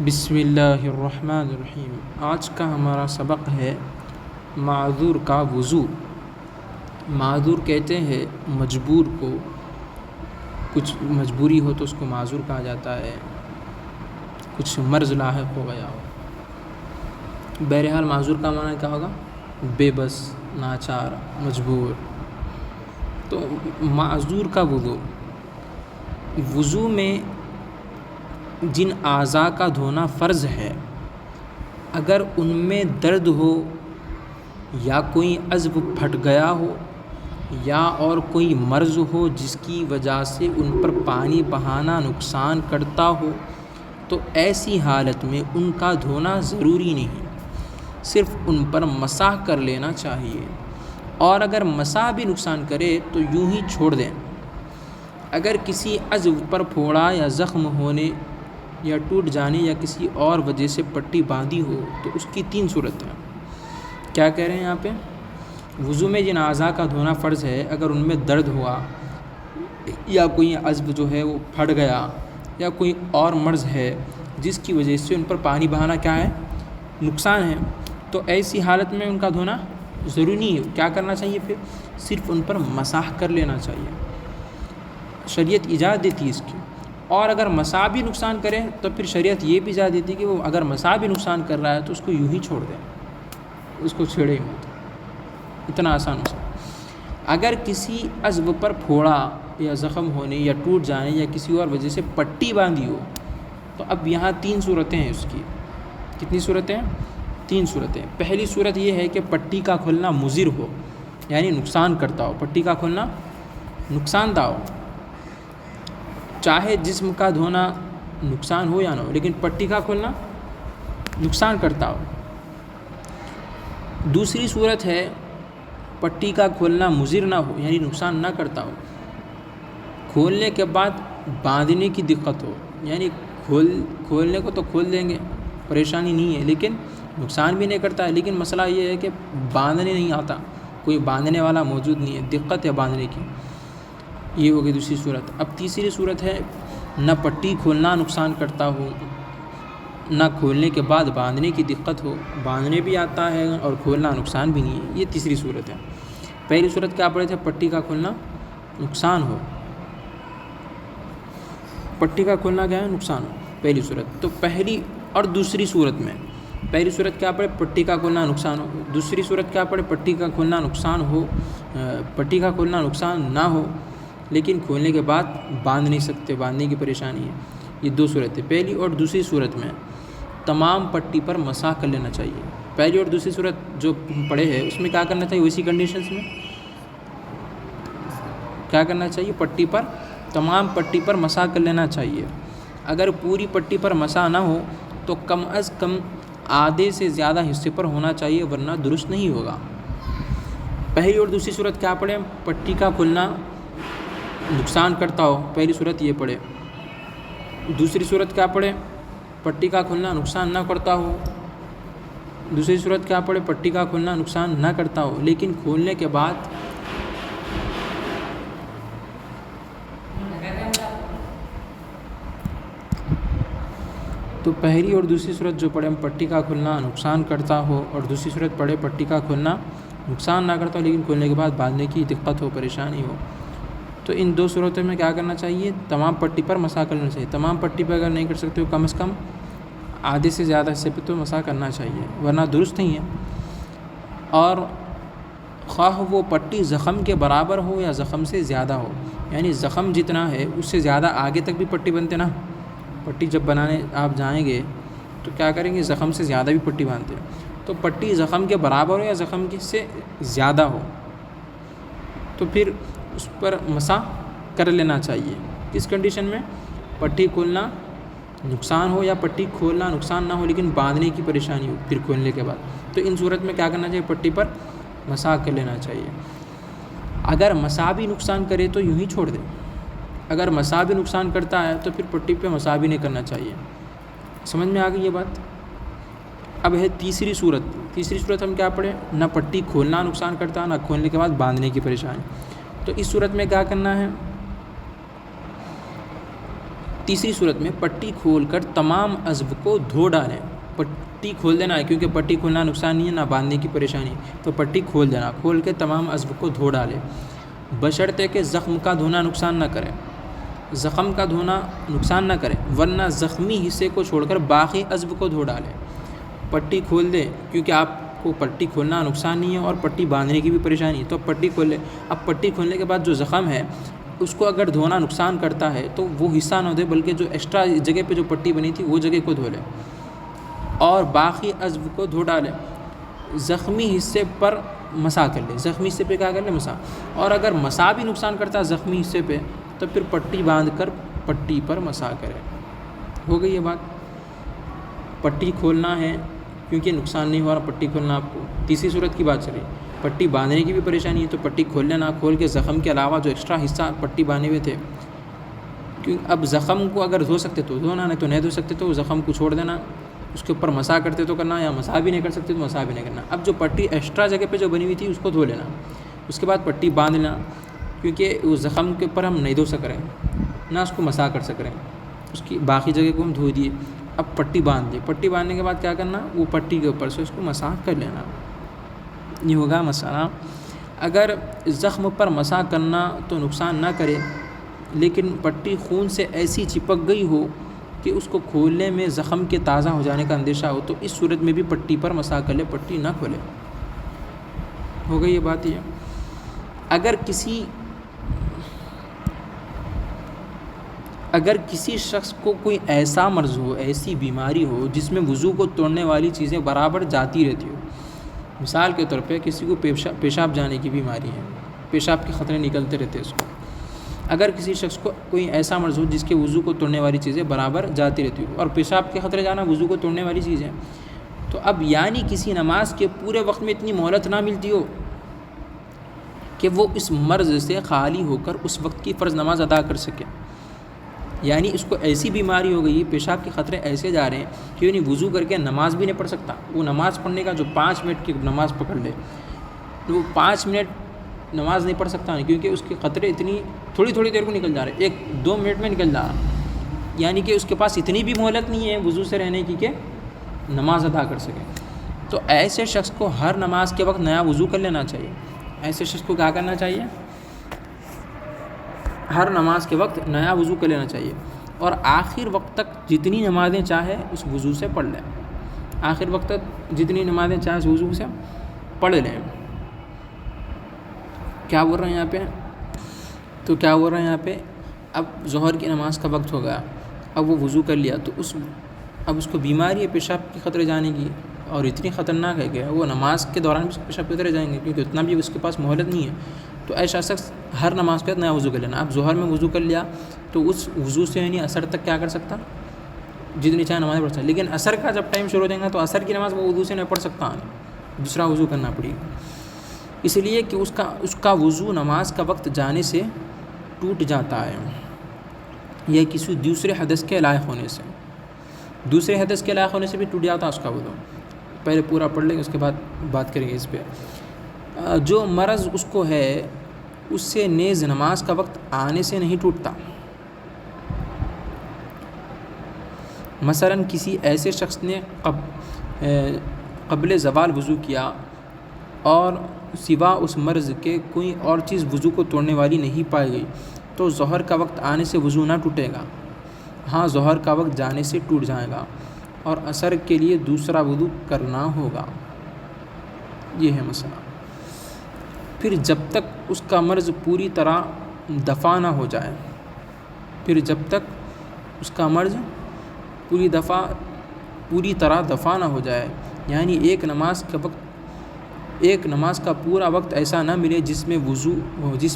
بسم اللہ الرحمن الرحیم۔ آج کا ہمارا سبق ہے معذور کا وضو۔ معذور کہتے ہیں مجبور کو، کچھ مجبوری ہو تو اس کو معذور کہا جاتا ہے، کچھ مرض لاحق ہو گیا ہو۔ بہرحال معذور کا معنی کیا ہوگا؟ بے بس، ناچار، مجبور۔ تو معذور کا وضو، وضو میں جن اعضاء کا دھونا فرض ہے، اگر ان میں درد ہو یا کوئی عضو پھٹ گیا ہو یا اور کوئی مرض ہو جس کی وجہ سے ان پر پانی بہانا نقصان کرتا ہو، تو ایسی حالت میں ان کا دھونا ضروری نہیں، صرف ان پر مسح کر لینا چاہیے۔ اور اگر مسح بھی نقصان کرے تو یوں ہی چھوڑ دیں۔ اگر کسی عضو پر پھوڑا یا زخم ہونے یا ٹوٹ جانے یا کسی اور وجہ سے پٹی باندھی ہو تو اس کی 3 صورتیں ہیں۔ کیا کہہ رہے ہیں یہاں پہ؟ وضو میں جن اعضاء کا دھونا فرض ہے، اگر ان میں درد ہوا یا کوئی عضو جو ہے وہ پھٹ گیا یا کوئی اور مرض ہے جس کی وجہ سے ان پر پانی بہانا کیا ہے؟ نقصان ہے، تو ایسی حالت میں ان کا دھونا ضروری نہیں ہے۔ کیا کرنا چاہیے پھر؟ صرف ان پر مسح کر لینا چاہیے۔ شریعت اجازت دیتی ہے اس کی۔ اور اگر مسح بھی نقصان کرے تو پھر شریعت یہ بھی اجازت دیتی ہے کہ وہ اگر مسح بھی نقصان کر رہا ہے تو اس کو یوں ہی چھوڑ دیں، اس کو چھیڑے ہی مت۔ اتنا آسان ہو سکتا۔ اگر کسی عضو پر پھوڑا یا زخم ہونے یا ٹوٹ جانے یا کسی اور وجہ سے پٹی باندھی ہو تو اب یہاں 3 صورتیں ہیں اس کی۔ کتنی صورتیں؟ 3 صورتیں۔ پہلی صورت یہ ہے کہ پٹی کا کھلنا مضر ہو، یعنی نقصان کرتا ہو۔ پٹی کا کھلنا نقصان دہ ہو، چاہے جسم کا دھونا نقصان ہو یا نہ ہو، لیکن پٹی کا کھلنا نقصان کرتا ہو۔ دوسری صورت ہے پٹی کا کھولنا مضر نہ ہو، یعنی نقصان نہ کرتا ہو، کھولنے کے بعد باندھنے کی دقت ہو، یعنی کھولنے کو تو کھول دیں گے، پریشانی نہیں ہے، لیکن نقصان بھی نہیں کرتا ہے، لیکن مسئلہ یہ ہے کہ باندھنے نہیں آتا، کوئی باندھنے والا موجود نہیں ہے، دقت ہے باندھنے کی۔ یہ ہوگی دوسری صورت۔ اب تیسری صورت ہے نہ پٹی کھولنا نقصان کرتا ہو، نہ کھولنے کے بعد باندھنے کی دقت ہو، باندھنے بھی آتا ہے اور کھولنا نقصان بھی نہیں ہے۔ یہ تیسری صورت ہے۔ پہلی صورت کیا پڑھے تھے؟ پٹی کا کھولنا نقصان ہو۔ پٹی کا کھولنا کیا ہے؟ نقصان ہو، پہلی صورت۔ تو پہلی اور دوسری صورت میں پہلی صورت کیا پڑھے؟ پٹی کا کھولنا نقصان ہو۔ دوسری صورت کیا پڑھے؟ پٹی کا کھولنا نقصان ہو، پٹی کا کھولنا نقصان نہ ہو لیکن کھولنے کے بعد باندھ نہیں سکتے، باندھنے کی پریشانی ہے۔ یہ 2 صورتیں۔ پہلی اور دوسری صورت میں تمام پٹی پر مسح کر لینا چاہیے۔ پہلی اور دوسری صورت جو پڑھے ہیں اس میں کیا کرنا چاہیے؟ اسی کنڈیشنز میں کیا کرنا چاہیے؟ پٹی پر، تمام پٹی پر مسح کر لینا چاہیے۔ اگر پوری پٹی پر مسح نہ ہو تو کم از کم آدھے سے زیادہ حصے پر ہونا چاہیے، ورنہ درست نہیں ہوگا۔ پہلی اور دوسری صورت کیا پڑھے؟ پٹی کا کھلنا نقصان کرتا ہو، پہلی صورت یہ پڑھے۔ دوسری صورت کیا پڑھے؟ پٹی کا کھلنا نقصان نہ کرتا ہو۔ دوسری صورت کیا پڑھے؟ پٹی کا کھلنا نقصان نہ کرتا ہو لیکن کھولنے کے بعد تو پہلی اور دوسری صورت جو پڑھے پٹی کا کھلنا نقصان کرتا ہو اور دوسری صورت پڑھے پٹی کا کھلنا نقصان نہ کرتا ہو لیکن کھولنے کے بعد باندھنے کی دقت ہو، پریشانی ہو، تو ان 2 صورتوں میں کیا کرنا چاہیے؟ تمام پٹی پر مسح کرنا چاہیے۔ تمام پٹی پر اگر نہیں کر سکتے ہو کم از کم آدھے سے زیادہ حصے پہ تو مسح کرنا چاہیے، ورنہ درست نہیں ہے۔ اور خواہ وہ پٹی زخم کے برابر ہو یا زخم سے زیادہ ہو، یعنی زخم جتنا ہے اس سے زیادہ آگے تک بھی پٹی بنتے نا۔ پٹی جب بنانے آپ جائیں گے تو کیا کریں گے؟ زخم سے زیادہ بھی پٹی باندھتے ہیں، تو پٹی زخم کے برابر ہو یا زخم سے زیادہ ہو تو پھر اس پر مسح کر لینا چاہیے۔ کس کنڈیشن میں؟ پٹی کھولنا نقصان ہو یا پٹی کھولنا نقصان نہ ہو لیکن باندھنے کی پریشانی ہو پھر کھولنے کے بعد، تو ان صورت میں کیا کرنا چاہیے؟ پٹی پر مسح کر لینا چاہیے۔ اگر مسح بھی نقصان کرے تو یوں ہی چھوڑ دیں۔ اگر مسح بھی نقصان کرتا ہے تو پھر پٹی پہ مسح بھی نہیں کرنا چاہیے۔ سمجھ میں آ گئی یہ بات؟ اب ہے تیسری صورت۔ تیسری صورت ہم کیا پڑھیں؟ نہ پٹی کھولنا نقصان کرتا، نہ کھولنے کے بعد باندھنے کی پریشانی۔ تو اس صورت میں کیا کرنا ہے؟ تیسری صورت میں پٹی کھول کر تمام عضو کو دھو ڈالیں. پٹی کھول دینا ہے کیونکہ پٹی کھولنا نقصان نہیں ہے نہ باندھنے کی پریشانی، تو پٹی کھول دینا، کھول کے تمام عضو کو دھو ڈالیں، بشرطے کہ زخم کا دھونا نقصان نہ کرے. زخم کا دھونا نقصان نہ کرے ورنہ زخمی حصے کو چھوڑ کر باقی عضو کو دھو ڈالیں. پٹی کھول دیں کیونکہ آپ کو پٹی کھولنا نقصان نہیں ہے اور پٹی باندھنے کی بھی پریشانی ہے، تو پٹی کھول لیں. اب پٹی کھولنے کے بعد جو زخم ہے اس کو اگر دھونا نقصان کرتا ہے تو وہ حصہ نہ دے، بلکہ جو ایکسٹرا جگہ پہ جو پٹی بنی تھی وہ جگہ کو دھو لیں اور باقی عضو کو دھو ڈالیں. زخمی حصے پر مسح کر لیں. زخمی حصے پہ کیا کر لیں؟ مسح. اور اگر مسح بھی نقصان کرتا ہے زخمی حصے پہ تو پھر پٹی باندھ کر پٹی پر مسح کریں. ہو گئی یہ بات. پٹی کھولنا ہے کیونکہ نقصان نہیں ہو رہا، پٹی کھولنا آپ کو. تیسری صورت کی بات چلی، پٹی باندھنے کی بھی پریشانی ہے تو پٹی کھول لینا، کھول کے زخم کے علاوہ جو ایکسٹرا حصہ پٹی باندھے ہوئے تھے، اب زخم کو اگر دھو سکتے تو دھونا، نہیں تو نہیں دھو سکتے تو زخم کو چھوڑ دینا، اس کے اوپر مسح کرتے تو کرنا، یا مسح بھی نہیں کر سکتے تو مسح بھی نہیں کرنا. اب جو پٹی ایکسٹرا جگہ پہ جو بنی ہوئی تھی اس کو دھو لینا، اس کے بعد پٹی باندھ لینا، کیونکہ اس زخم کے اوپر ہم نہیں دھو سک رہے ہیں نہ اس کو مسح کر سک رہے ہیں، اس کی باقی جگہ کو ہم دھو دیے. اب پٹی باندھ دی، پٹی باندھنے کے بعد کیا کرنا؟ وہ پٹی کے اوپر سے اس کو مسح کر لینا. یہ ہوگا مسئلہ. اگر زخم پر مسح کرنا تو نقصان نہ کرے لیکن پٹی خون سے ایسی چپک گئی ہو کہ اس کو کھولنے میں زخم کے تازہ ہو جانے کا اندیشہ ہو تو اس صورت میں بھی پٹی پر مسح کر لے، پٹی نہ کھولے. ہو گئی یہ بات. یہ اگر کسی شخص کو کوئی ایسا مرض ہو، ایسی بیماری ہو جس میں وضو کو توڑنے والی چیزیں برابر جاتی رہتی ہو، مثال کے طور پہ کسی کو پیشاب جانے کی بیماری ہے، پیشاب کے خطرے نکلتے رہتے ہیں اس کو. اگر کسی شخص کو کوئی ایسا مرض ہو جس کے وضو کو توڑنے والی چیزیں برابر جاتی رہتی ہو، اور پیشاب کے خطرے جانا وضو کو توڑنے والی چیز ہے، تو اب یعنی کسی نماز کے پورے وقت میں اتنی مہلت نہ ملتی ہو کہ وہ اس مرض سے خالی ہو کر اس وقت کی فرض نماز ادا کر سکے. یعنی اس کو ایسی بیماری ہو گئی، پیشاب کے خطرے ایسے جا رہے ہیں کہ یعنی وضو کر کے نماز بھی نہیں پڑھ سکتا. وہ نماز پڑھنے کا جو 5 منٹ کی نماز پکڑ لے تو وہ 5 منٹ نماز نہیں پڑھ سکتا، نہیں، کیونکہ اس کے خطرے اتنی تھوڑی دیر کو نکل جا رہے ہیں، 1-2 منٹ میں نکل جا رہا، یعنی کہ اس کے پاس اتنی بھی مہلت نہیں ہے وضو سے رہنے کی کہ نماز ادا کر سکے. تو ایسے شخص کو ہر نماز کے وقت نیا وضو کر لینا چاہیے. ایسے شخص کو کیا کرنا چاہیے؟ ہر نماز کے وقت نیا وضو کر لینا چاہیے، اور آخر وقت تک جتنی نمازیں چاہے اس وضو سے پڑھ لیں. آخر وقت تک جتنی نمازیں چاہے اس وضو سے پڑھ لیں. کیا بول رہے ہیں یہاں پہ؟ تو کیا بول رہے ہیں یہاں پہ؟ اب ظہر کی نماز کا وقت ہو گیا، اب وہ وضو کر لیا، تو اب اس کو بیماری ہے پیشاب کے خطرے جانے کی، اور اتنی خطرناک ہے کہ وہ نماز کے دوران بھی پیشاب کے خطرے جائیں گے، کیونکہ اتنا بھی اس کے پاس مہلت نہیں ہے. تو ایسا شخص ہر نماز کے بعد نیا وضو کر لینا. اب ظہر میں وضو کر لیا تو اس وضو سے یعنی اثر تک کیا کر سکتا؟ جتنی چاہے نماز پڑھ سکتا، لیکن اثر کا جب ٹائم شروع ہو جائے گا تو اثر کی نماز وہ وضو سے نہیں پڑھ سکتا، دوسرا وضو کرنا پڑے گا، اس لیے کہ اس کا وضو نماز کا وقت جانے سے ٹوٹ جاتا ہے، یا کسی دوسرے حدث کے لائق ہونے سے. دوسرے حدث کے لائق ہونے سے بھی ٹوٹ جاتا ہے اس کا وضو. پہلے پورا پڑھ لیں گے، اس کے بعد بات کریں گے اس پہ. جو مرض اس کو ہے اس سے نیز نماز کا وقت آنے سے نہیں ٹوٹتا. مثلا کسی ایسے شخص نے قبل زوال وضو کیا اور سوا اس مرض کے کوئی اور چیز وضو کو توڑنے والی نہیں پائی گئی تو ظہر کا وقت آنے سے وضو نہ ٹوٹے گا. ہاں، ظہر کا وقت جانے سے ٹوٹ جائے گا اور عصر کے لیے دوسرا وضو کرنا ہوگا. یہ ہے مسئلہ. پھر جب تک اس کا مرض پوری طرح دفع نہ ہو جائے، پوری طرح دفع نہ ہو جائے، یعنی ایک نماز کا پورا وقت ایسا نہ ملے جس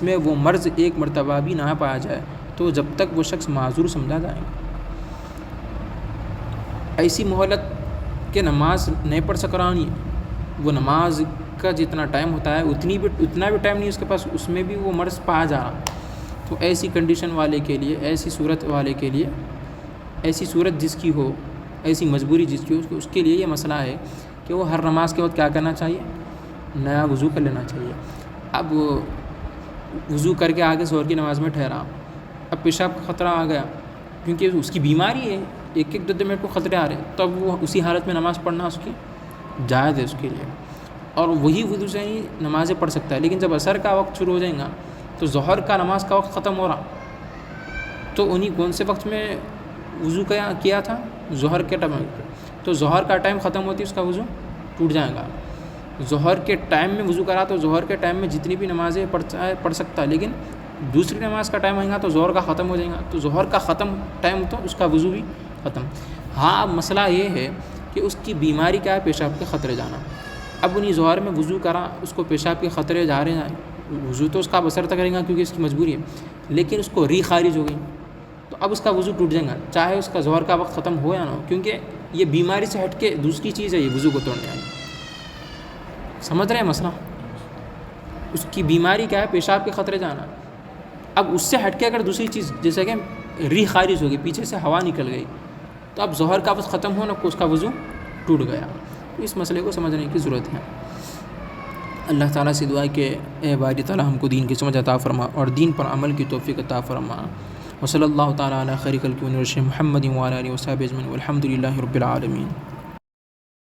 میں وہ مرض ایک مرتبہ بھی نہ پایا جائے، تو جب تک وہ شخص معذور سمجھا جائے گا. ایسی مہلت کہ نماز نہیں پڑھ سک رہا، نہیں، وہ نماز کا جتنا ٹائم ہوتا ہے اتنا بھی ٹائم نہیں اس کے پاس، اس میں بھی وہ مرض پایا جا رہا. تو ایسی کنڈیشن والے کے لیے، ایسی صورت والے کے لیے، ایسی صورت جس کی ہو، ایسی مجبوری جس کی ہو، اس کے لیے یہ مسئلہ ہے کہ وہ ہر نماز کے وقت کیا کرنا چاہیے؟ نیا وضو کر لینا چاہیے. اب وضو کر کے آگے ظہر کی نماز میں ٹھہرا، اب پیشاب کا خطرہ آ گیا کیونکہ اس کی بیماری ہے، ایک ایک دو منٹ کو خطرے آ رہے ہیں، تب وہ اسی حالت میں نماز پڑھنا اس کی جائز ہے اس کے لیے، اور وہی وضو سے ہی نمازیں پڑھ سکتا ہے۔ لیکن جب عصر کا وقت شروع ہو جائے گا تو ظہر کا نماز کا وقت ختم ہو رہا، تو انہیں کون سے وقت میں وضو کیا تھا؟ ظہر کے ٹائم، تو ظہر کا ٹائم ختم ہوتی ہے اس کا وضو ٹوٹ جائے گا۔ ظہر کے ٹائم میں وضو کرا تو ظہر کے ٹائم میں جتنی بھی نمازیں پڑھ سکتا ہے، لیکن دوسری نماز کا ٹائم آئے گا تو ظہر کا ختم ہو جائے گا، تو ظہر کا ختم ٹائم تو اس کا وضو بھی ختم۔ ہاں اب مسئلہ یہ ہے کہ اس کی بیماری کیا ہے؟ پیشاب کے خطرے جانا۔ اب انہیں ظہر میں وضو کرا، اس کو پیشاب کے خطرے جا رہے ہیں، وضو تو اس کا بسر تک رہے گا کیونکہ اس کی مجبوری ہے، لیکن اس کو ری خارج ہو گئی تو اب اس کا وضو ٹوٹ جائے گا، چاہے اس کا ظہر کا وقت ختم ہو یا نہ ہو، کیونکہ یہ بیماری سے ہٹ کے دوسری چیز ہے، یہ وضو کو توڑنے والی۔ سمجھ رہے ہیں مسئلہ؟ اس کی بیماری کیا ہے؟ پیشاب کے خطرے جانا۔ اب اس سے ہٹ کے اگر دوسری چیز جیسے کہ ری خارج ہو گئی، پیچھے سے ہوا نکل گئی، تو اب ظہر کا وقت ختم ہو نہ اس کا وضو ٹوٹ گیا۔ اس مسئلے کو سمجھنے کی ضرورت ہے۔ اللہ تعالیٰ سے دعا ہے کہ اے باری تعالیٰ ہم کو دین کی سمجھ عطا فرما اور دین پر عمل کی توفیق عطا فرما۔ وصلی اللہ تعالیٰ علی خیر خلقہ محمد وعلی آلہ وصحبہ اجمعین والحمد للہ رب العالمین۔